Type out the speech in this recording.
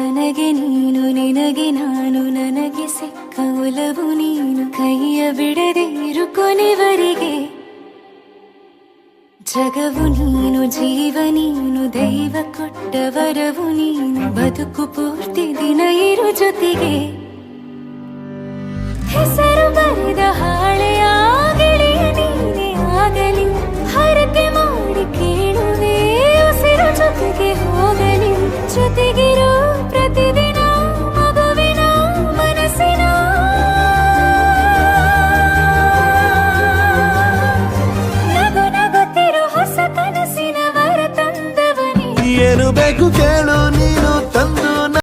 ನನಗೆ ನೀನು ನಿನಗೆ ನಾನು ನನಗೆ ಸಿಕ್ಕ ಒಲವು ನೀನು ಕೈಯ ಬಿಡದಿರು ಕೊನೆವರೆಗೆ ಜಗವು ನೀನು ಜೀವ ನೀನು ದೈವ ಕೊಟ್ಟ ವರವು ನೀನು ಬದುಕು ಪೂರ್ತಿ ದಿನ ಇರು ಜೊತೆಗೆ ಹೆಸರು ಬರೆದ ಹಾಳೆಯ ಗೆಳೆಯ ನೀನೇ ಆಗಲಿ ಹರಕೆ ಮಾಡಿ ಕೇಳುವೆ ಉಸಿರು ಜೊತೆಗೆ ಹೋಗಲಿ ಜೊತೆಗಿರು